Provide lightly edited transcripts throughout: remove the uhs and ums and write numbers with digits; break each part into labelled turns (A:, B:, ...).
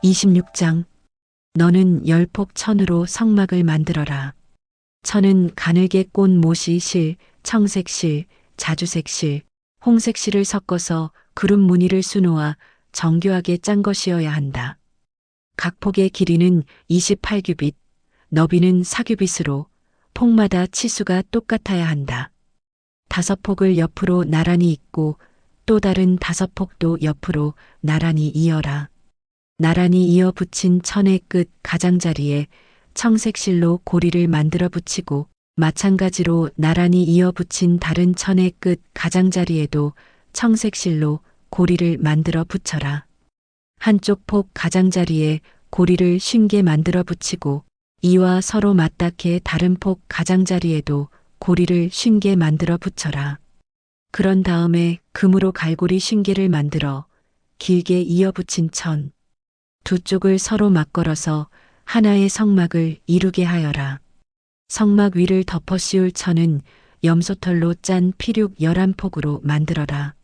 A: 26장. 너는 열폭 천으로 성막을 만들어라. 천은 가늘게 꼰 모시 실, 청색 실, 자주색 실, 홍색 실을 섞어서 그룹 무늬를 수놓아 정교하게 짠 것이어야 한다. 각 폭의 길이는 28규빗, 너비는 4규빗으로 폭마다 치수가 똑같아야 한다. 5폭을 옆으로 나란히 잇고 또 다른 5폭도 옆으로 나란히 이어라. 나란히 이어 붙인 천의 끝 가장자리에 청색실로 고리를 만들어 붙이고 마찬가지로 나란히 이어 붙인 다른 천의 끝 가장자리에도 청색실로 고리를 만들어 붙여라. 한쪽 폭 가장자리에 고리를 쉽게 만들어 붙이고 이와 서로 맞닿게 다른 폭 가장자리에도 고리를 쉽게 만들어 붙여라. 그런 다음에 금으로 갈고리 쉰개를 만들어 길게 이어 붙인 천 두 쪽을 서로 맞걸어서 하나의 성막을 이루게 하여라. 성막 위를 덮어 씌울 천은 염소털로 짠 피륙 11폭으로 만들어라.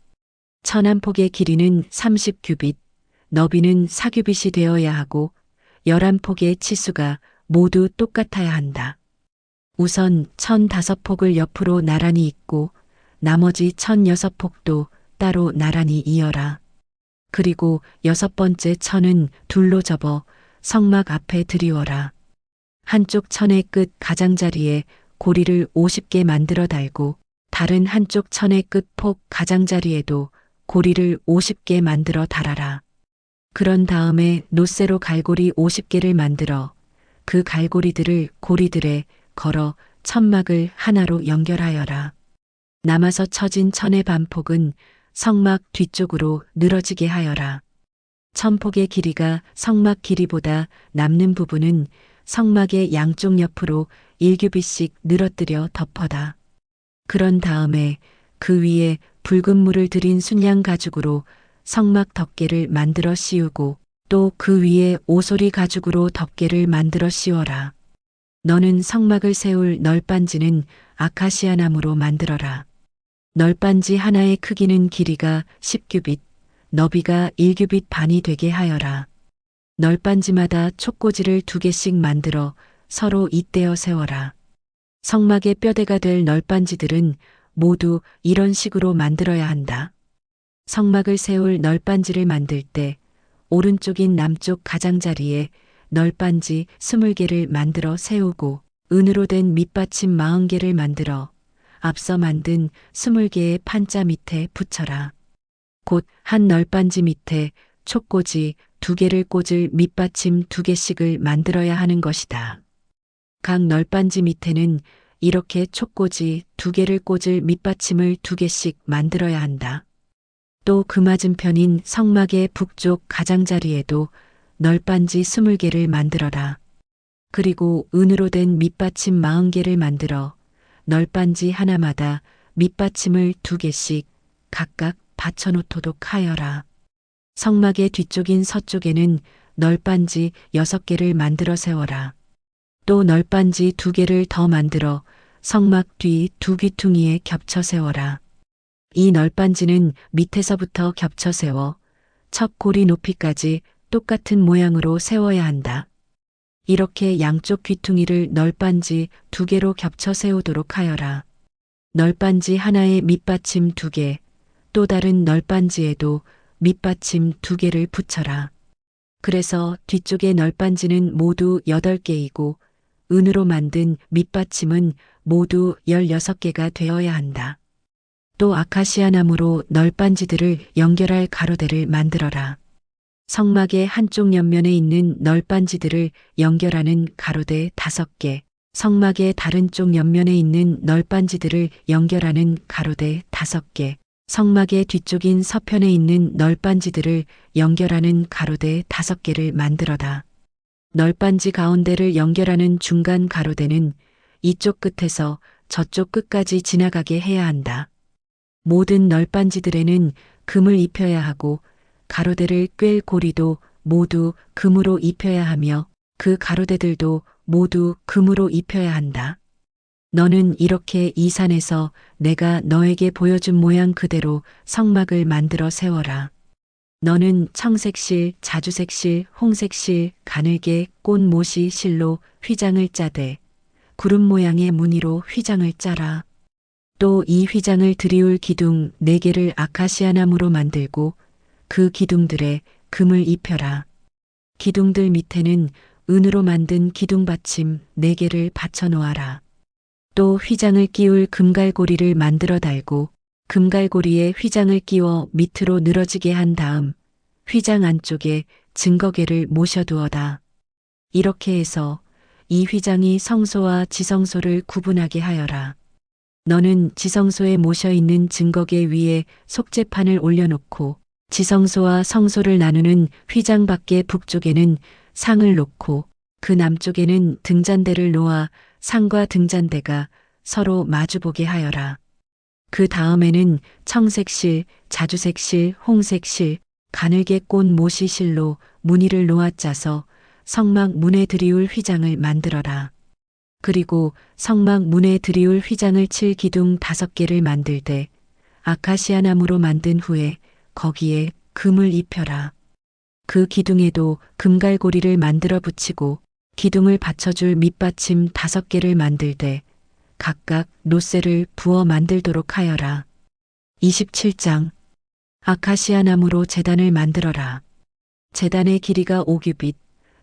A: 천 한 폭의 길이는 30규빗, 너비는 4규빗이 되어야 하고 11폭의 치수가 모두 똑같아야 한다. 우선 1005폭을 옆으로 나란히 잇고 나머지 1006폭도 따로 나란히 이어라. 그리고 6번째 천은 둘로 접어 성막 앞에 들이워라. 한쪽 천의 끝 가장자리에 고리를 50개 만들어 달고 다른 한쪽 천의 끝 폭 가장자리에도 고리를 50개 만들어 달아라. 그런 다음에 노쇠로 갈고리 50개를 만들어 그 갈고리들을 고리들에 걸어 천막을 하나로 연결하여라. 남아서 쳐진 천의 반폭은 성막 뒤쪽으로 늘어지게 하여라. 천폭의 길이가 성막 길이보다 남는 부분은 성막의 양쪽 옆으로 1규빗씩 늘어뜨려 덮어다. 그런 다음에 그 위에 붉은 물을 들인 순양 가죽으로 성막 덮개를 만들어 씌우고 또 그 위에 오소리 가죽으로 덮개를 만들어 씌워라. 너는 성막을 세울 널빤지는 아카시아 나무로 만들어라. 널빤지 하나의 크기는 길이가 10규빗, 너비가 1규빗 반이 되게 하여라. 널빤지마다 촉꽂이를 2개씩 만들어 서로 잇대어 세워라. 성막의 뼈대가 될 널빤지들은 모두 이런 식으로 만들어야 한다. 성막을 세울 널빤지를 만들 때 오른쪽인 남쪽 가장자리에 널빤지 20개를 만들어 세우고 은으로 된 밑받침 40개를 만들어 앞서 만든 20개의 판자 밑에 붙여라. 곧 한 널빤지 밑에 촉꽂이 2개를 꽂을 밑받침 2개씩을 만들어야 하는 것이다. 각 널빤지 밑에는 이렇게 촉꽂이 2개를 꽂을 밑받침을 2개씩 만들어야 한다. 또 그 맞은편인 성막의 북쪽 가장자리에도 널빤지 20개를 만들어라. 그리고 은으로 된 밑받침 40개를 만들어 널빤지 하나마다 밑받침을 2개씩 각각 받쳐놓도록 하여라. 성막의 뒤쪽인 서쪽에는 널빤지 6개를 만들어 세워라. 또 널빤지 2개를 더 만들어 성막 뒤 2귀퉁이에 겹쳐 세워라. 이 널빤지는 밑에서부터 겹쳐 세워 첫 고리 높이까지 똑같은 모양으로 세워야 한다. 이렇게 양쪽 귀퉁이를 널빤지 2개로 겹쳐 세우도록 하여라. 널빤지 하나에 밑받침 2개, 또 다른 널빤지에도 밑받침 2개를 붙여라. 그래서 뒤쪽의 널빤지는 모두 8개이고 은으로 만든 밑받침은 모두 16개가 되어야 한다. 또 아카시아 나무로 널빤지들을 연결할 가로대를 만들어라. 성막의 한쪽 옆면에 있는 널빤지들을 연결하는 가로대 5개, 성막의 다른 쪽 옆면에 있는 널빤지들을 연결하는 가로대 5개, 성막의 뒤쪽인 서편에 있는 널빤지들을 연결하는 가로대 5개를 만들어라. 널빤지 가운데를 연결하는 중간 가로대는 이쪽 끝에서 저쪽 끝까지 지나가게 해야 한다. 모든 널빤지들에는 금을 입혀야 하고 가로대를 꿰 고리도 모두 금으로 입혀야 하며 그 가로대들도 모두 금으로 입혀야 한다. 너는 이렇게 이 산에서 내가 너에게 보여준 모양 그대로 성막을 만들어 세워라. 너는 청색실, 자주색실, 홍색실, 가늘게 꽃 모시 실로 휘장을 짜되 구름 모양의 무늬로 휘장을 짜라. 또 이 휘장을 들이울 기둥 4개를 아카시아 나무로 만들고 그 기둥들에 금을 입혀라. 기둥들 밑에는 은으로 만든 기둥 받침 4개를 받쳐 놓아라. 또 휘장을 끼울 금갈고리를 만들어 달고 금갈고리에 휘장을 끼워 밑으로 늘어지게 한 다음 휘장 안쪽에 증거계를 모셔두어다. 이렇게 해서 이 휘장이 성소와 지성소를 구분하게 하여라. 너는 지성소에 모셔 있는 증거계 위에 속죄판을 올려놓고 지성소와 성소를 나누는 휘장 밖의 북쪽에는 상을 놓고 그 남쪽에는 등잔대를 놓아 상과 등잔대가 서로 마주보게 하여라. 그 다음에는 청색실, 자주색실, 홍색실, 가늘게 꽃 모시실로 무늬를 놓아 짜서 성막 문에 들이울 휘장을 만들어라. 그리고 성막 문에 들이울 휘장을 칠 기둥 5개를 만들되 아카시아 나무로 만든 후에 거기에 금을 입혀라. 그 기둥에도 금갈고리를 만들어 붙이고 기둥을 받쳐줄 밑받침 5개를 만들되 각각 놋쇠를 부어 만들도록 하여라. 27장 아카시아 나무로 제단을 만들어라. 제단의 길이가 5규빗,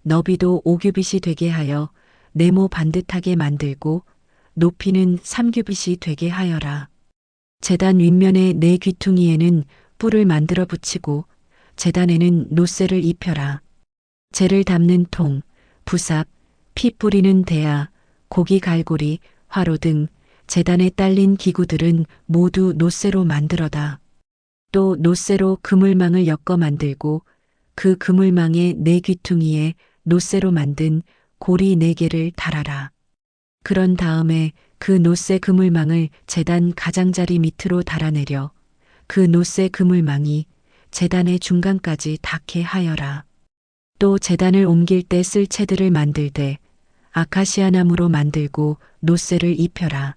A: 너비도 5규빗이 되게 하여 네모 반듯하게 만들고 높이는 3규빗이 되게 하여라. 제단 윗면의 4귀퉁이에는 뿔을 만들어 붙이고 제단에는 놋쇠를 입혀라. 재를 담는 통, 부삽, 피 뿌리는 대야, 고기 갈고리, 화로 등 제단에 딸린 기구들은 모두 놋쇠로 만들어다. 또 놋쇠로 그물망을 엮어 만들고 그 그물망의 4귀퉁이에 놋쇠로 만든 고리 4개를 달아라. 그런 다음에 그 놋쇠 그물망을 제단 가장자리 밑으로 달아내려 그 놋쇠 그물망이 제단의 중간까지 닿게 하여라. 또 제단을 옮길 때 쓸 채들을 만들되 아카시아 나무로 만들고 놋쇠를 입혀라.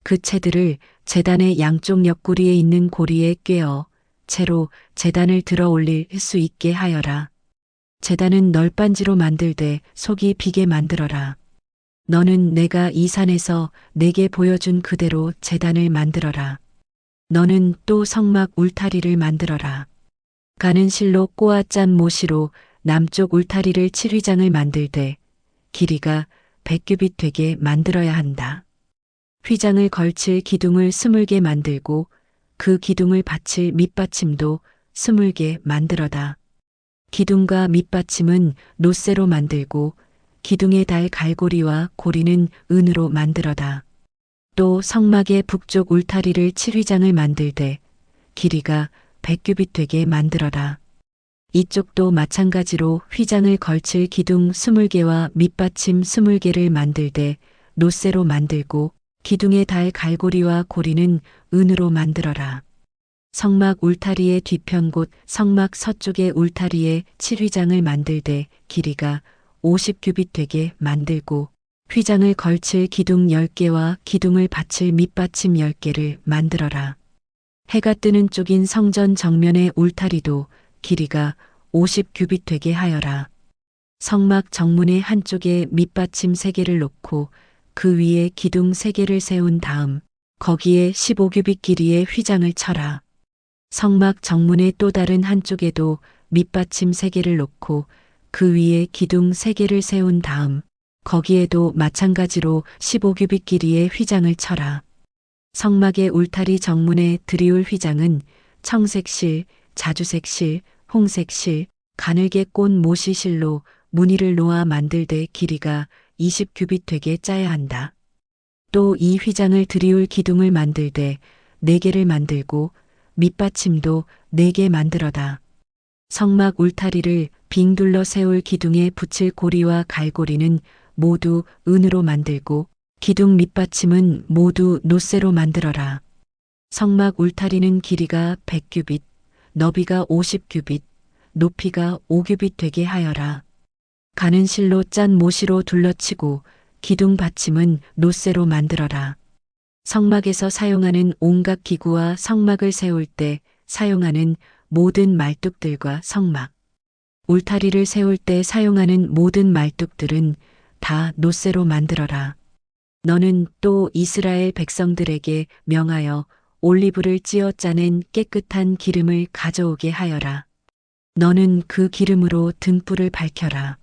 A: 그 채들을 제단의 양쪽 옆구리에 있는 고리에 꿰어 채로 제단을 들어 올릴 수 있게 하여라. 제단은 널빤지로 만들되 속이 비게 만들어라. 너는 내가 이 산에서 내게 보여준 그대로 제단을 만들어라. 너는 또 성막 울타리를 만들어라. 가는 실로 꼬아 짠 모시로 남쪽 울타리를 칠 휘장을 만들되 길이가 100규빗 되게 만들어야 한다. 휘장을 걸칠 기둥을 20개 만들고 그 기둥을 받칠 밑받침도 20개 만들어다. 기둥과 밑받침은 놋쇠로 만들고 기둥에 달 갈고리와 고리는 은으로 만들어다. 또 성막의 북쪽 울타리를 칠 휘장을 만들되 길이가 100규빗 되게 만들어라. 이쪽도 마찬가지로 휘장을 걸칠 기둥 20개와 밑받침 20개를 만들되 놋쇠로 만들고 기둥에 달 갈고리와 고리는 은으로 만들어라. 성막 울타리의 뒤편 곧 성막 서쪽의 울타리에 칠 휘장을 만들되 길이가 50규빗 되게 만들고 휘장을 걸칠 기둥 10개와 기둥을 받칠 밑받침 10개를 만들어라. 해가 뜨는 쪽인 성전 정면의 울타리도 길이가 50규빗 되게 하여라. 성막 정문의 한쪽에 밑받침 3개를 놓고 그 위에 기둥 3개를 세운 다음 거기에 15규빗 길이의 휘장을 쳐라. 성막 정문의 또 다른 한쪽에도 밑받침 3개를 놓고 그 위에 기둥 3개를 세운 다음 거기에도 마찬가지로 15규빗 길이의 휘장을 쳐라. 성막의 울타리 정문에 들이울 휘장은 청색실, 자주색실, 홍색실, 가늘게 꽃 모시실로 무늬를 놓아 만들되 길이가 20규빗 되게 짜야 한다. 또 이 휘장을 들이울 기둥을 만들되 4개를 만들고 밑받침도 4개 만들어다. 성막 울타리를 빙 둘러 세울 기둥에 붙일 고리와 갈고리는 모두 은으로 만들고 기둥 밑받침은 모두 놋쇠로 만들어라. 성막 울타리는 길이가 100규빗, 너비가 50규빗, 높이가 5규빗 되게 하여라. 가는 실로 짠 모시로 둘러치고 기둥 받침은 놋쇠로 만들어라. 성막에서 사용하는 온갖 기구와 성막을 세울 때 사용하는 모든 말뚝들과 성막, 울타리를 세울 때 사용하는 모든 말뚝들은 다 노쇠로 만들어라. 너는 또 이스라엘 백성들에게 명하여 올리브를 찌어 짜낸 깨끗한 기름을 가져오게 하여라. 너는 그 기름으로 등불을 밝혀라.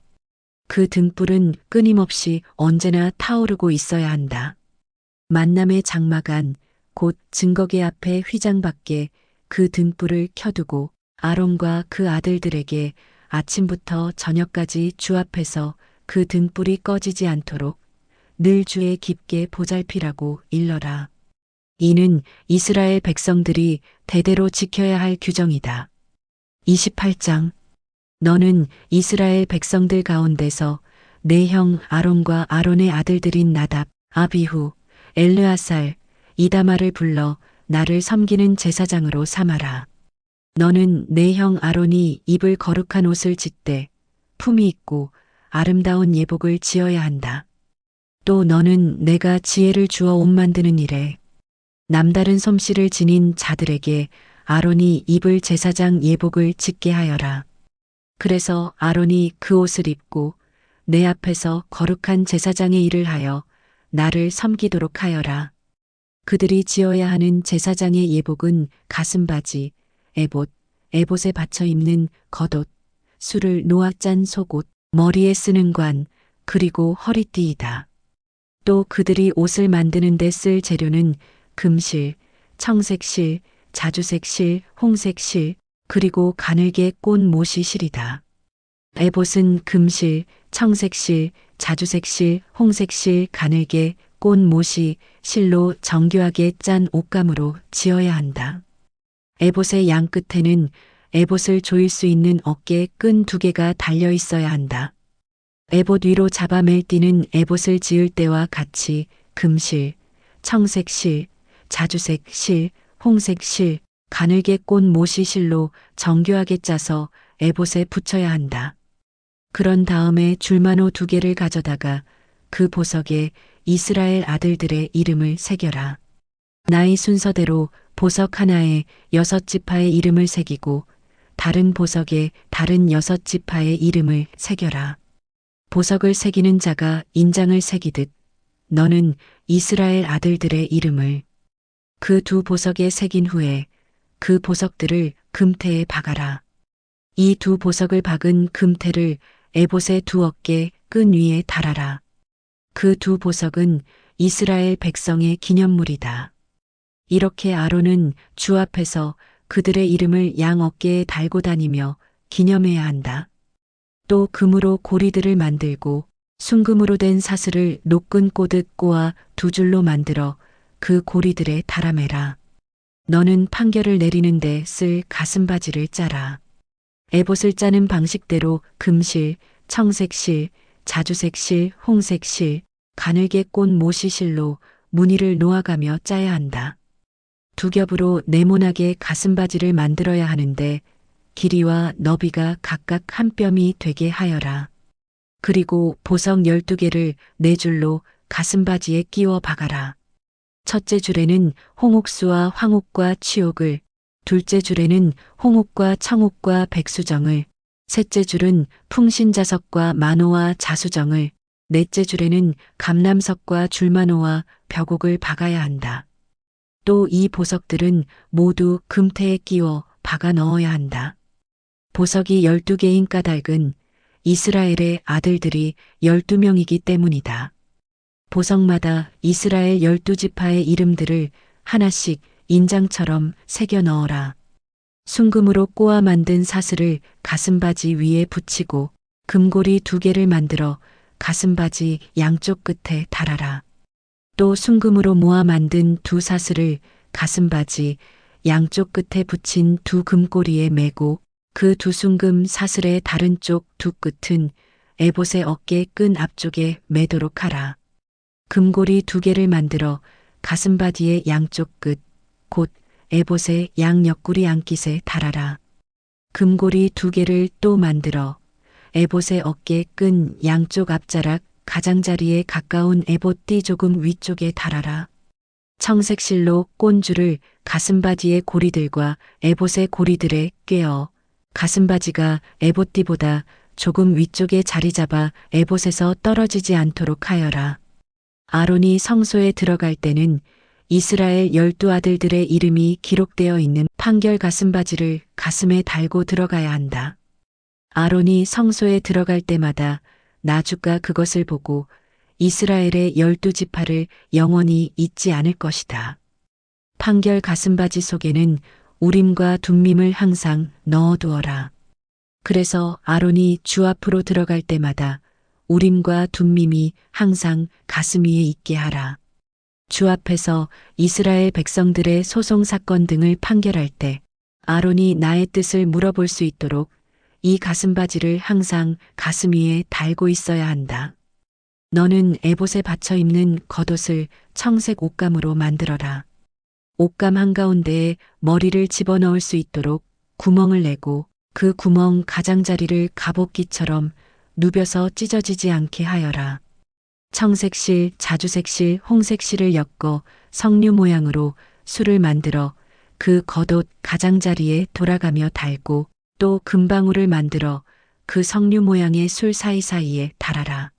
A: 그 등불은 끊임없이 언제나 타오르고 있어야 한다. 만남의 장막안, 곧 증거계 앞에 휘장 밖에 그 등불을 켜두고 아론과 그 아들들에게 아침부터 저녁까지 주 앞에서 그 등불이 꺼지지 않도록 늘 주의 깊게 보살피라고 일러라. 이는 이스라엘 백성들이 대대로 지켜야 할 규정이다. 28장. 너는 이스라엘 백성들 가운데서 내 형 아론과 아론의 아들들인 나답, 아비후, 엘르아살, 이다마를 불러 나를 섬기는 제사장으로 삼아라. 너는 내 형 아론이 입을 거룩한 옷을 짓되 품이 있고 아름다운 예복을 지어야 한다. 또 너는 내가 지혜를 주어 옷 만드는 일에 남다른 솜씨를 지닌 자들에게 아론이 입을 제사장 예복을 짓게 하여라. 그래서 아론이 그 옷을 입고 내 앞에서 거룩한 제사장의 일을 하여 나를 섬기도록 하여라. 그들이 지어야 하는 제사장의 예복은 가슴바지, 에봇, 에봇에 받쳐 입는 겉옷, 술을 놓아 짠 속옷, 머리에 쓰는 관, 그리고 허리띠이다. 또 그들이 옷을 만드는 데 쓸 재료는 금실, 청색실, 자주색실, 홍색실, 그리고 가늘게 꼰 모시실이다. 에봇은 금실, 청색실, 자주색실, 홍색실, 가늘게 꼰 모시, 실로 정교하게 짠 옷감으로 지어야 한다. 에봇의 양 끝에는 에봇을 조일 수 있는 어깨 끈 2개가 달려 있어야 한다. 에봇 위로 잡아 맬 띠는 에봇을 지을 때와 같이 금실, 청색실, 자주색실, 홍색실, 가늘게 꼰 모시실로 정교하게 짜서 에봇에 붙여야 한다. 그런 다음에 줄마노 2개를 가져다가 그 보석에 이스라엘 아들들의 이름을 새겨라. 나이 순서대로 보석 하나에 6지파의 이름을 새기고 다른 보석에 다른 6지파의 이름을 새겨라. 보석을 새기는 자가 인장을 새기듯 너는 이스라엘 아들들의 이름을 그 2 보석에 새긴 후에 그 보석들을 금태에 박아라. 이 2 보석을 박은 금태를 에봇의 2 어깨 끈 위에 달아라. 그 2 보석은 이스라엘 백성의 기념물이다. 이렇게 아론은 주 앞에서 그들의 이름을 양 어깨에 달고 다니며 기념해야 한다. 또 금으로 고리들을 만들고 순금으로 된 사슬을 노끈 꼬듯 꼬아 2 줄로 만들어 그 고리들에 달아매라. 너는 판결을 내리는데 쓸 가슴바지를 짜라. 에봇을 짜는 방식대로 금실, 청색실, 자주색실, 홍색실, 가늘게 꼰 모시실로 무늬를 놓아가며 짜야 한다. 2 겹으로 네모나게 가슴바지를 만들어야 하는데 길이와 너비가 각각 한 뼘이 되게 하여라. 그리고 보석 12개를 4줄로 가슴바지에 끼워 박아라. 첫째 줄에는 홍옥수와 황옥과 취옥을, 둘째 줄에는 홍옥과 청옥과 백수정을, 셋째 줄은 풍신자석과 만호와 자수정을, 넷째 줄에는 감람석과 줄만호와 벽옥을 박아야 한다. 또 이 보석들은 모두 금태에 끼워 박아 넣어야 한다. 보석이 12개인 까닭은 이스라엘의 아들들이 12명이기 때문이다. 보석마다 이스라엘 12지파의 이름들을 하나씩 인장처럼 새겨 넣어라. 순금으로 꼬아 만든 사슬을 가슴바지 위에 붙이고 금고리 2개를 만들어 가슴바지 양쪽 끝에 달아라. 또 순금으로 모아 만든 2 사슬을 가슴바지 양쪽 끝에 붙인 2 금고리에 매고 그 2 순금 사슬의 다른 쪽 2 끝은 에봇의 어깨 끈 앞쪽에 매도록 하라. 금고리 2개를 만들어 가슴바디의 양쪽 끝, 곧 에봇의 양 옆구리 안깃에 달아라. 금고리 2개를 또 만들어 에봇의 어깨 끈 양쪽 앞자락 가장자리에 가까운 에봇 띠 조금 위쪽에 달아라. 청색실로 꼰줄을 가슴바지의 고리들과 에봇의 고리들에 꿰어 가슴바지가 에봇띠보다 조금 위쪽에 자리 잡아 에봇에서 떨어지지 않도록 하여라. 아론이 성소에 들어갈 때는 이스라엘 12아들들의 이름이 기록되어 있는 판결 가슴바지를 가슴에 달고 들어가야 한다. 아론이 성소에 들어갈 때마다 나주가 그것을 보고 이스라엘의 12지파를 영원히 잊지 않을 것이다. 판결 가슴바지 속에는 우림과 둠밈을 항상 넣어두어라. 그래서 아론이 주 앞으로 들어갈 때마다 우림과 둠밈이 항상 가슴 위에 있게 하라. 주 앞에서 이스라엘 백성들의 소송 사건 등을 판결할 때 아론이 나의 뜻을 물어볼 수 있도록 이 가슴바지를 항상 가슴 위에 달고 있어야 한다. 너는 에봇에 받쳐 입는 겉옷을 청색 옷감으로 만들어라. 옷감 한가운데에 머리를 집어넣을 수 있도록 구멍을 내고 그 구멍 가장자리를 갑옷기처럼 누벼서 찢어지지 않게 하여라. 청색실, 자주색실, 홍색실을 엮어 석류 모양으로 술을 만들어 그 겉옷 가장자리에 돌아가며 달고 또 금방울을 만들어 그 석류 모양의 술 사이사이에 달아라.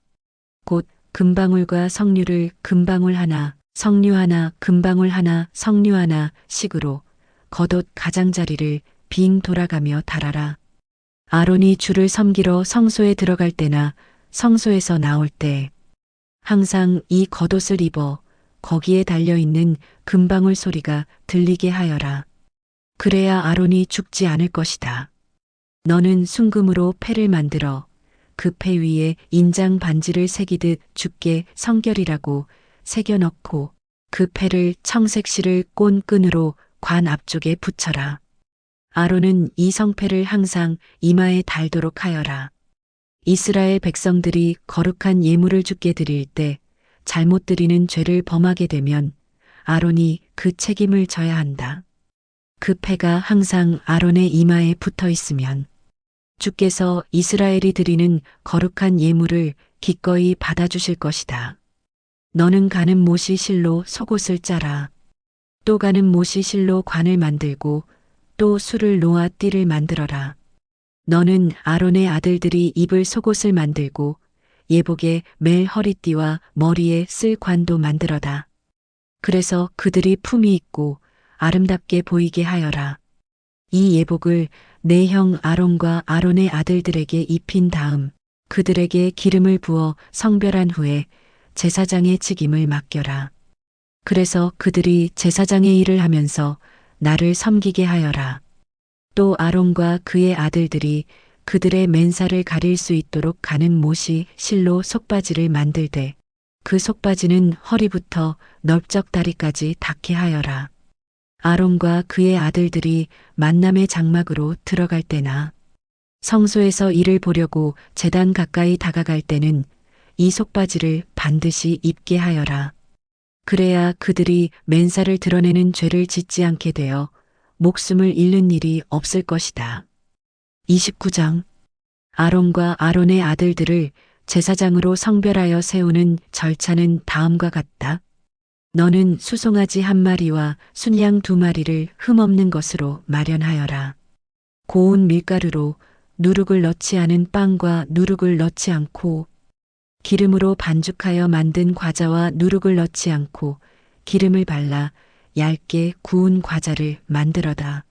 A: 곧 금방울과 석류를 금방울 하나, 석류 하나, 금방울 하나, 석류 하나 식으로 겉옷 가장자리를 빙 돌아가며 달아라. 아론이 주를 섬기러 성소에 들어갈 때나 성소에서 나올 때 항상 이 겉옷을 입어 거기에 달려있는 금방울 소리가 들리게 하여라. 그래야 아론이 죽지 않을 것이다. 너는 순금으로 패를 만들어 그 패 위에 인장 반지를 새기듯 주께 성결이라고 새겨 넣고 그 패를 청색실을 꼰 끈으로 관 앞쪽에 붙여라. 아론은 이 성패를 항상 이마에 달도록 하여라. 이스라엘 백성들이 거룩한 예물을 주께 드릴 때 잘못 드리는 죄를 범하게 되면 아론이 그 책임을 져야 한다. 그 패가 항상 아론의 이마에 붙어 있으면 주께서 이스라엘이 드리는 거룩한 예물을 기꺼이 받아주실 것이다. 너는 가는 못이 실로 속옷을 짜라. 또 가는 못이 실로 관을 만들고 또 술을 놓아 띠를 만들어라. 너는 아론의 아들들이 입을 속옷을 만들고 예복에 멜 허리띠와 머리에 쓸 관도 만들어다. 그래서 그들이 품이 있고 아름답게 보이게 하여라. 이 예복을 내 형 아론과 아론의 아들들에게 입힌 다음 그들에게 기름을 부어 성별한 후에 제사장의 직임을 맡겨라. 그래서 그들이 제사장의 일을 하면서 나를 섬기게 하여라. 또 아론과 그의 아들들이 그들의 맨살을 가릴 수 있도록 가는 못이 실로 속바지를 만들되 그 속바지는 허리부터 넓적 다리까지 닿게 하여라. 아론과 그의 아들들이 만남의 장막으로 들어갈 때나 성소에서 이를 보려고 제단 가까이 다가갈 때는 이 속바지를 반드시 입게 하여라. 그래야 그들이 맨살을 드러내는 죄를 짓지 않게 되어 목숨을 잃는 일이 없을 것이다. 29장 아론과 아론의 아들들을 제사장으로 성별하여 세우는 절차는 다음과 같다. 너는 수송아지 1마리와 순양 2마리를 흠없는 것으로 마련하여라. 고운 밀가루로 누룩을 넣지 않은 빵과 누룩을 넣지 않고 기름으로 반죽하여 만든 과자와 누룩을 넣지 않고 기름을 발라 얇게 구운 과자를 만들어다.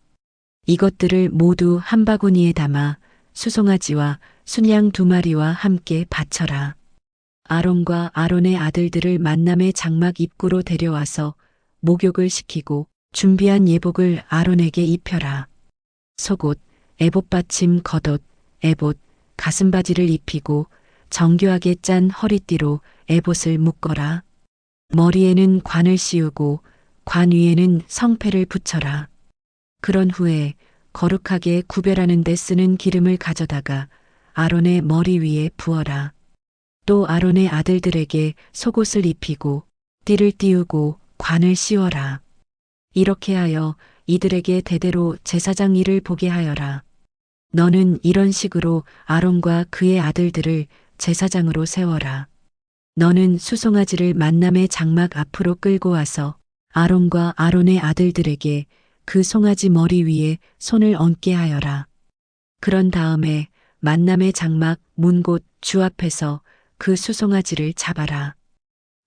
A: 이것들을 모두 한 바구니에 담아 수송아지와 순양 2마리와 함께 바쳐라. 아론과 아론의 아들들을 만남의 장막 입구로 데려와서 목욕을 시키고 준비한 예복을 아론에게 입혀라. 속옷, 에봇 받침 겉옷, 에봇, 가슴바지를 입히고 정교하게 짠 허리띠로 에봇을 묶어라. 머리에는 관을 씌우고 관 위에는 성패를 붙여라. 그런 후에 거룩하게 구별하는 데 쓰는 기름을 가져다가 아론의 머리 위에 부어라. 또 아론의 아들들에게 속옷을 입히고 띠를 띄우고 관을 씌워라. 이렇게 하여 이들에게 대대로 제사장 일을 보게 하여라. 너는 이런 식으로 아론과 그의 아들들을 제사장으로 세워라. 너는 수송아지를 만남의 장막 앞으로 끌고 와서 아론과 아론의 아들들에게 그 송아지 머리 위에 손을 얹게 하여라. 그런 다음에 만남의 장막 문 곧 주 앞에서 그 수송아지를 잡아라.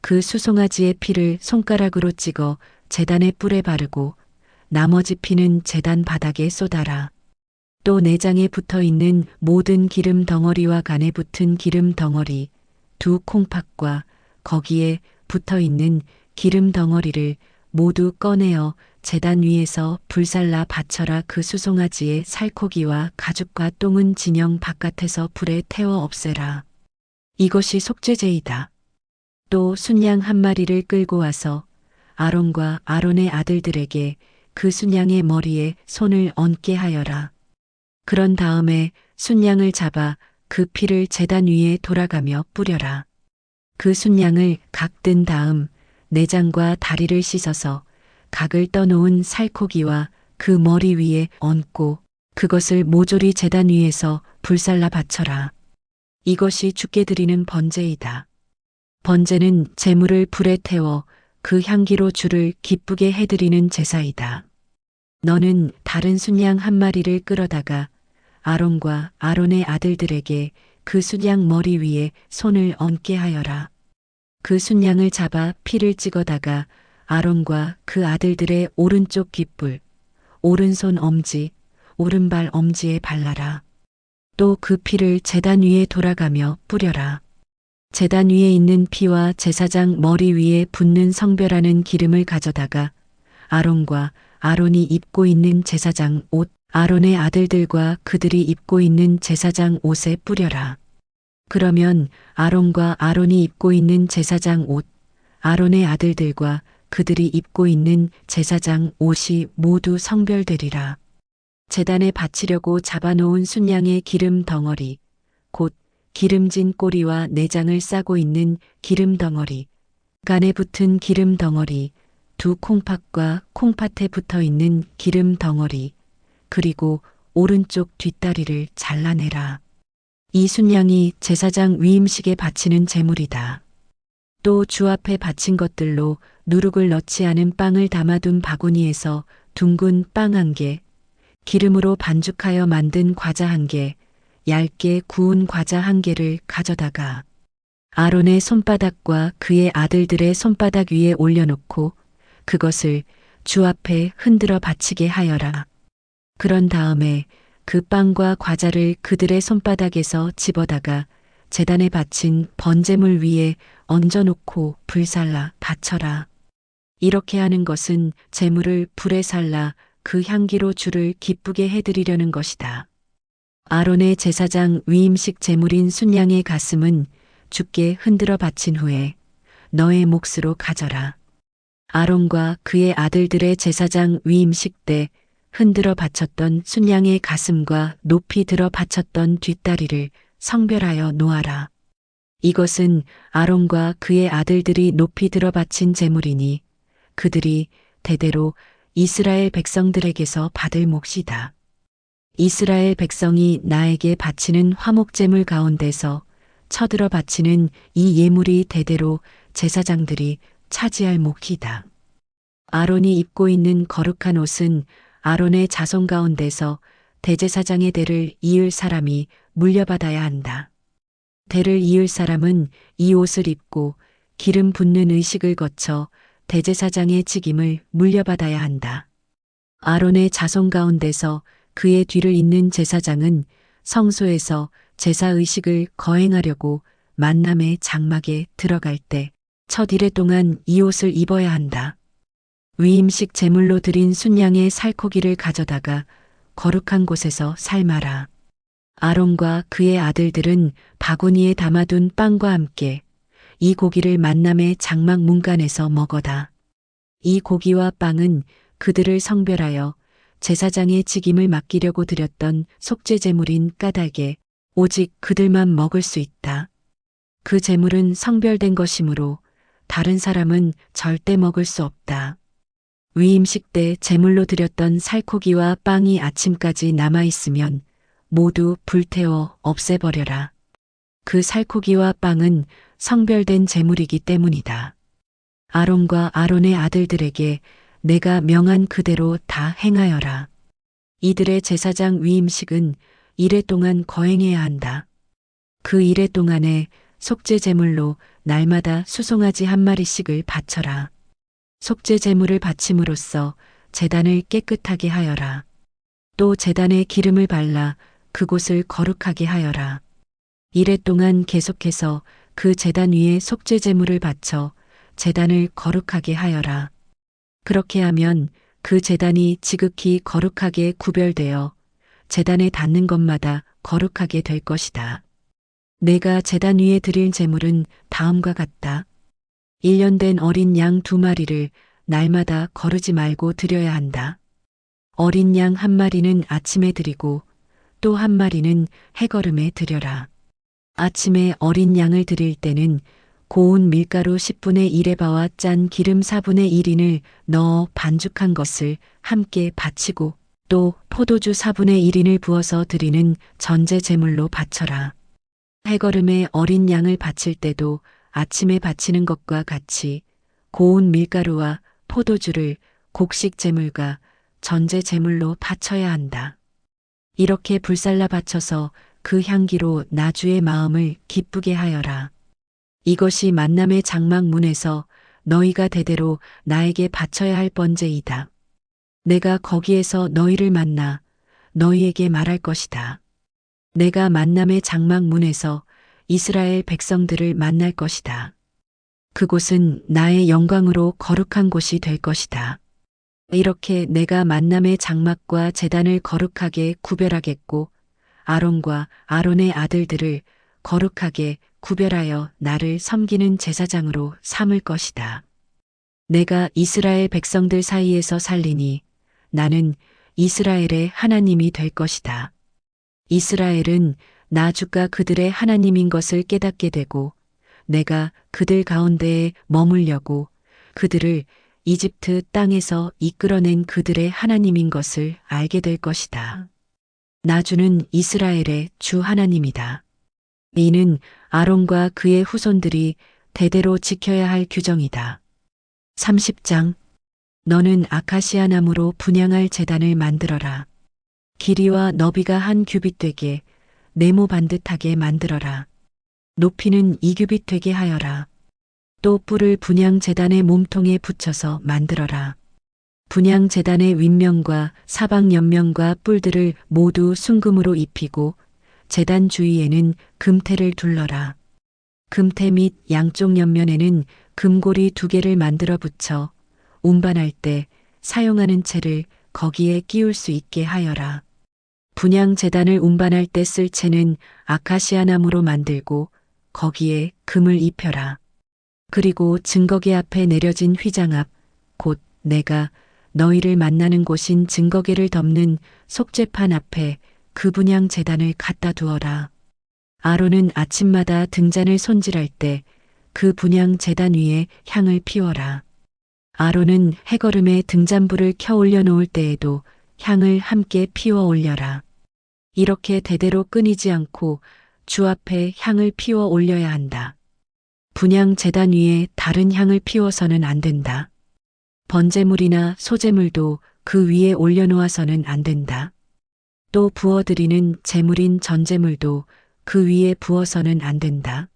A: 그 수송아지의 피를 손가락으로 찍어 제단의 뿔에 바르고 나머지 피는 제단 바닥에 쏟아라. 또 내장에 붙어 있는 모든 기름 덩어리와 간에 붙은 기름 덩어리, 두 콩팥과 거기에 붙어 있는 기름 덩어리를 모두 꺼내어 제단 위에서 불살라 바쳐라. 그 수송아지의 살코기와 가죽과 똥은 진영 바깥에서 불에 태워 없애라. 이것이 속죄제이다. 또 순양 한 마리를 끌고 와서 아론과 아론의 아들들에게 그 순양의 머리에 손을 얹게 하여라. 그런 다음에 순양을 잡아 그 피를 제단 위에 돌아가며 뿌려라. 그 순양을 각든 다음 내장과 다리를 씻어서 각을 떠놓은 살코기와 그 머리 위에 얹고 그것을 모조리 제단 위에서 불살라 바쳐라. 이것이 주께 드리는 번제이다. 번제는 제물을 불에 태워 그 향기로 주를 기쁘게 해드리는 제사이다. 너는 다른 순양 한 마리를 끌어다가 아론과 아론의 아들들에게 그 순양 머리 위에 손을 얹게 하여라. 그 순양을 잡아 피를 찍어다가 아론과 그 아들들의 오른쪽 귓불, 오른손 엄지, 오른발 엄지에 발라라. 또 그 피를 제단 위에 돌아가며 뿌려라. 제단 위에 있는 피와 제사장 머리 위에 붓는 성별하는 기름을 가져다가 아론과 아론이 입고 있는 제사장 옷, 아론의 아들들과 그들이 입고 있는 제사장 옷에 뿌려라. 그러면 아론과 아론이 입고 있는 제사장 옷, 아론의 아들들과 그들이 입고 있는 제사장 옷이 모두 성별되리라. 제단에 바치려고 잡아놓은 순양의 기름 덩어리, 곧 기름진 꼬리와 내장을 싸고 있는 기름 덩어리, 간에 붙은 기름 덩어리, 두 콩팥과 콩팥에 붙어 있는 기름 덩어리, 그리고 오른쪽 뒷다리를 잘라내라. 이 순양이 제사장 위임식에 바치는 제물이다. 또 주 앞에 바친 것들로 누룩을 넣지 않은 빵을 담아둔 바구니에서 둥근 빵 1개, 기름으로 반죽하여 만든 과자 1개, 얇게 구운 과자 1개를 가져다가 아론의 손바닥과 그의 아들들의 손바닥 위에 올려놓고 그것을 주 앞에 흔들어 바치게 하여라. 그런 다음에 그 빵과 과자를 그들의 손바닥에서 집어다가 제단에 바친 번제물 위에 얹어놓고 불살라 바쳐라. 이렇게 하는 것은 제물을 불에 살라 그 향기로 주를 기쁘게 해드리려는 것이다. 아론의 제사장 위임식 제물인 순양의 가슴은 주께 흔들어 바친 후에 너의 몫으로 가져라. 아론과 그의 아들들의 제사장 위임식 때 흔들어 바쳤던 순양의 가슴과 높이 들어 바쳤던 뒷다리를 성별하여 놓아라. 이것은 아론과 그의 아들들이 높이 들어 바친 제물이니 그들이 대대로 이스라엘 백성들에게서 받을 몫이다. 이스라엘 백성이 나에게 바치는 화목제물 가운데서 쳐들어 바치는 이 예물이 대대로 제사장들이 차지할 몫이다. 아론이 입고 있는 거룩한 옷은 아론의 자손 가운데서 대제사장의 대를 이을 사람이 물려받아야 한다. 대를 이을 사람은 이 옷을 입고 기름 붓는 의식을 거쳐 대제사장의 직임을 물려받아야 한다. 아론의 자손 가운데서 그의 뒤를 잇는 제사장은 성소에서 제사 의식을 거행하려고 만남의 장막에 들어갈 때 첫 이레 동안 이 옷을 입어야 한다. 위임식 제물로 드린 순양의 살코기를 가져다가 거룩한 곳에서 삶아라. 아론과 그의 아들들은 바구니에 담아둔 빵과 함께 이 고기를 만남의 장막 문간에서 먹어다. 이 고기와 빵은 그들을 성별하여 제사장의 직임을 맡기려고 드렸던 속죄제물인 까닭에 오직 그들만 먹을 수 있다. 그 제물은 성별된 것이므로 다른 사람은 절대 먹을 수 없다. 위임식 때 제물로 드렸던 살코기와 빵이 아침까지 남아있으면 모두 불태워 없애버려라. 그 살코기와 빵은 성별된 제물이기 때문이다. 아론과 아론의 아들들에게 내가 명한 그대로 다 행하여라. 이들의 제사장 위임식은 이래 동안 거행해야 한다. 그 이래 동안에 속죄 제물로 날마다 수송아지 한 마리씩을 바쳐라. 속죄 제물을 바침으로써 제단을 깨끗하게 하여라. 또 제단에 기름을 발라 그곳을 거룩하게 하여라. 이래 동안 계속해서 그 제단 위에 속죄 제물을 바쳐 제단을 거룩하게 하여라. 그렇게 하면 그 제단이 지극히 거룩하게 구별되어 제단에 닿는 것마다 거룩하게 될 것이다. 내가 제단 위에 드릴 제물은 다음과 같다. 1년 된 어린 양 2마리를 날마다 거르지 말고 드려야 한다. 어린 양 1마리는 아침에 드리고 또 1마리는 해거름에 드려라. 아침에 어린 양을 드릴 때는 고운 밀가루 10분의 1에 바와 짠 기름 4분의 1인을 넣어 반죽한 것을 함께 바치고 또 포도주 4분의 1인을 부어서 드리는 전제 제물로 바쳐라. 해거름에 어린 양을 바칠 때도 아침에 바치는 것과 같이 고운 밀가루와 포도주를 곡식 제물과 전제 제물로 바쳐야 한다. 이렇게 불살라 바쳐서 그 향기로 나주의 마음을 기쁘게 하여라. 이것이 만남의 장막문에서 너희가 대대로 나에게 바쳐야 할 번제이다. 내가 거기에서 너희를 만나 너희에게 말할 것이다. 내가 만남의 장막문에서 이스라엘 백성들을 만날 것이다. 그곳은 나의 영광으로 거룩한 곳이 될 것이다. 이렇게 내가 만남의 장막과 제단을 거룩하게 구별하겠고 아론과 아론의 아들들을 거룩하게 구별하여 나를 섬기는 제사장으로 삼을 것이다. 내가 이스라엘 백성들 사이에서 살리니 나는 이스라엘의 하나님이 될 것이다. 이스라엘은 나 주가 그들의 하나님인 것을 깨닫게 되고 내가 그들 가운데에 머물려고 그들을 이집트 땅에서 이끌어낸 그들의 하나님인 것을 알게 될 것이다. 나주는 이스라엘의 주 하나님이다. 이는 아론과 그의 후손들이 대대로 지켜야 할 규정이다. 30장 너는 아카시아 나무로 분향할 제단을 만들어라. 길이와 너비가 1규빗 되게 네모 반듯하게 만들어라. 높이는 2규빗 되게 하여라. 또 뿔을 분향 제단의 몸통에 붙여서 만들어라. 분향 제단의 윗면과 사방 옆면과 뿔들을 모두 순금으로 입히고 제단 주위에는 금테를 둘러라. 금테 및 양쪽 옆면에는 금고리 2개를 만들어 붙여 운반할 때 사용하는 채를 거기에 끼울 수 있게 하여라. 분향 제단을 운반할 때 쓸 채는 아카시아 나무로 만들고 거기에 금을 입혀라. 그리고 증거계 앞에 내려진 휘장 앞, 곧 내가 너희를 만나는 곳인 증거계를 덮는 속죄판 앞에 그 분향 제단을 갖다 두어라. 아론은 아침마다 등잔을 손질할 때 그 분향 제단 위에 향을 피워라. 아론은 해거름에 등잔불을 켜 올려놓을 때에도 향을 함께 피워 올려라. 이렇게 대대로 끊이지 않고 주 앞에 향을 피워 올려야 한다. 분향 제단 위에 다른 향을 피워서는 안 된다. 번제물이나 소제물도 그 위에 올려놓아서는 안 된다. 또 부어드리는 제물인 전제물도 그 위에 부어서는 안 된다.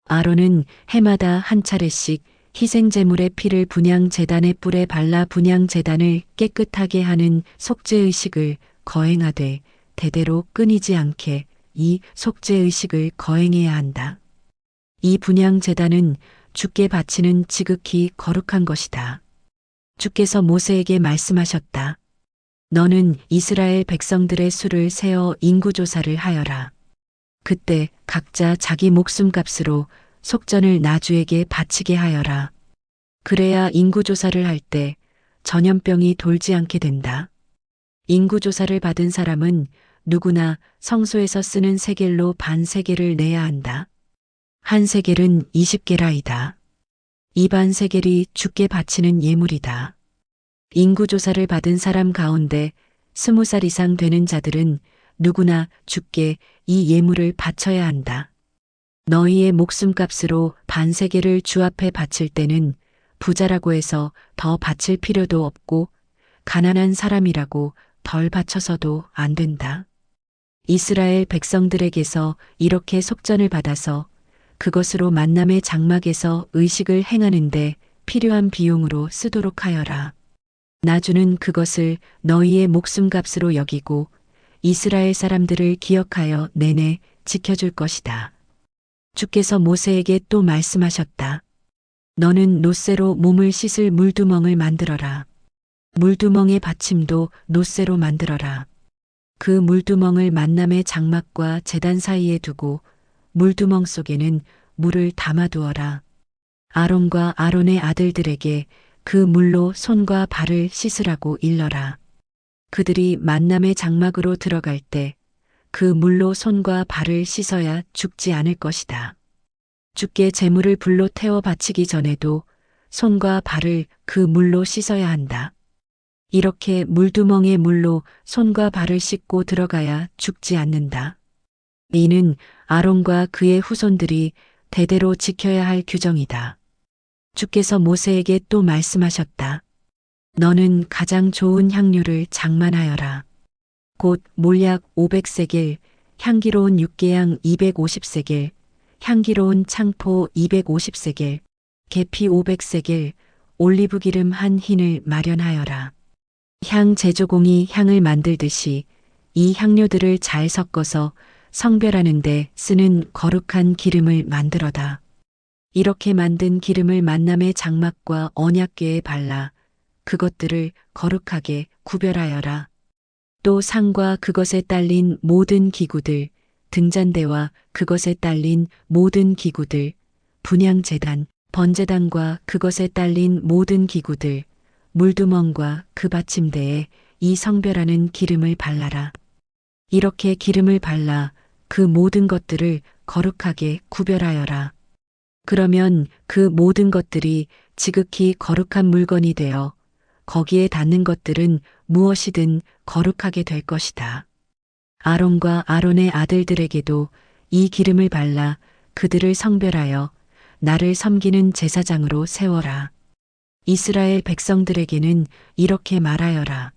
A: 아론은 해마다 한 차례씩 희생제물의 피를 분향 제단의 뿔에 발라 분향 제단을 깨끗하게 하는 속죄의식을 거행하되 대대로 끊이지 않게 이 속죄의식을 거행해야 한다. 이 분향 제단은 주께 바치는 지극히 거룩한 것이다. 주께서 모세에게 말씀하셨다. 너는 이스라엘 백성들의 수를 세어 인구조사를 하여라. 그때 각자 자기 목숨값으로 속전을 나주에게 바치게 하여라. 그래야 인구조사를 할 때 전염병이 돌지 않게 된다. 인구조사를 받은 사람은 누구나 성소에서 쓰는 세겔로 반 세겔을 내야 한다. 한 세겔은 20게라이다. 이 반 세겔이 주께 바치는 예물이다. 인구조사를 받은 사람 가운데 20살 이상 되는 자들은 누구나 주께 이 예물을 바쳐야 한다. 너희의 목숨값으로 반 세겔을 주 앞에 바칠 때는 부자라고 해서 더 바칠 필요도 없고 가난한 사람이라고 덜 바쳐서도 안 된다. 이스라엘 백성들에게서 이렇게 속전을 받아서 그것으로 만남의 장막에서 의식을 행하는데 필요한 비용으로 쓰도록 하여라. 나주는 그것을 너희의 목숨값으로 여기고 이스라엘 사람들을 기억하여 내내 지켜줄 것이다. 주께서 모세에게 또 말씀하셨다. 너는 놋새로 몸을 씻을 물두멍을 만들어라. 물두멍의 받침도 놋새로 만들어라. 그 물두멍을 만남의 장막과 제단 사이에 두고 물두멍 속에는 물을 담아두어라. 아론과 아론의 아들들에게 그 물로 손과 발을 씻으라고 일러라. 그들이 만남의 장막으로 들어갈 때 그 물로 손과 발을 씻어야 죽지 않을 것이다. 주께 제물을 불로 태워 바치기 전에도 손과 발을 그 물로 씻어야 한다. 이렇게 물두멍의 물로 손과 발을 씻고 들어가야 죽지 않는다. 이는 아론과 그의 후손들이 대대로 지켜야 할 규정이다. 주께서 모세에게 또 말씀하셨다. 너는 가장 좋은 향료를 장만하여라. 곧 몰약 500세겔, 향기로운 육개양 250세겔, 향기로운 창포 250세겔, 계피 500세겔, 올리브기름 한 흰을 마련하여라. 향 제조공이 향을 만들듯이 이 향료들을 잘 섞어서 성별하는 데 쓰는 거룩한 기름을 만들어다. 이렇게 만든 기름을 만남의 장막과 언약궤에 발라 그것들을 거룩하게 구별하여라. 또 상과 그것에 딸린 모든 기구들, 등잔대와 그것에 딸린 모든 기구들, 분향제단, 번제단과 그것에 딸린 모든 기구들, 물두멍과 그 받침대에 이 성별하는 기름을 발라라. 이렇게 기름을 발라 그 모든 것들을 거룩하게 구별하여라. 그러면 그 모든 것들이 지극히 거룩한 물건이 되어 거기에 닿는 것들은 무엇이든 거룩하게 될 것이다. 아론과 아론의 아들들에게도 이 기름을 발라 그들을 성별하여 나를 섬기는 제사장으로 세워라. 이스라엘 백성들에게는 이렇게 말하여라.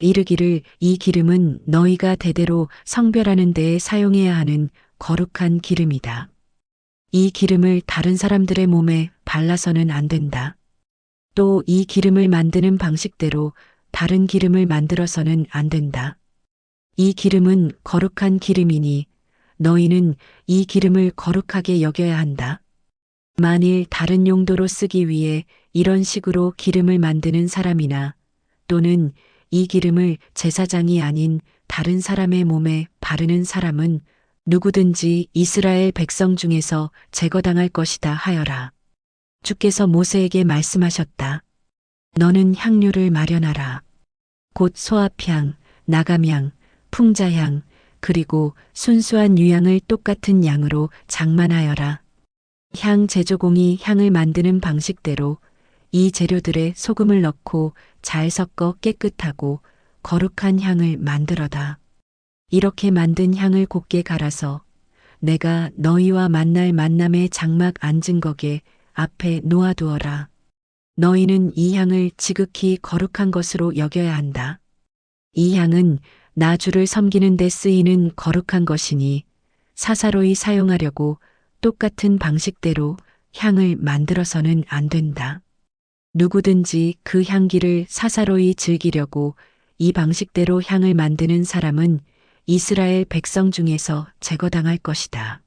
A: 이르기를 이 기름은 너희가 대대로 성별하는 데에 사용해야 하는 거룩한 기름이다. 이 기름을 다른 사람들의 몸에 발라서는 안 된다. 또 이 기름을 만드는 방식대로 다른 기름을 만들어서는 안 된다. 이 기름은 거룩한 기름이니 너희는 이 기름을 거룩하게 여겨야 한다. 만일 다른 용도로 쓰기 위해 이런 식으로 기름을 만드는 사람이나 또는 이 기름을 제사장이 아닌 다른 사람의 몸에 바르는 사람은 누구든지 이스라엘 백성 중에서 제거당할 것이다 하여라. 주께서 모세에게 말씀하셨다. 너는 향료를 마련하라. 곧 소합향, 나감향, 풍자향, 그리고 순수한 유향을 똑같은 양으로 장만하여라. 향 제조공이 향을 만드는 방식대로 이 재료들에 소금을 넣고 잘 섞어 깨끗하고 거룩한 향을 만들어다. 이렇게 만든 향을 곱게 갈아서 내가 너희와 만날 만남의 장막 앉은 거게 앞에 놓아두어라. 너희는 이 향을 지극히 거룩한 것으로 여겨야 한다. 이 향은 나 주를 섬기는 데 쓰이는 거룩한 것이니 사사로이 사용하려고 똑같은 방식대로 향을 만들어서는 안 된다. 누구든지 그 향기를 사사로이 즐기려고 이 방식대로 향을 만드는 사람은 이스라엘 백성 중에서 제거당할 것이다.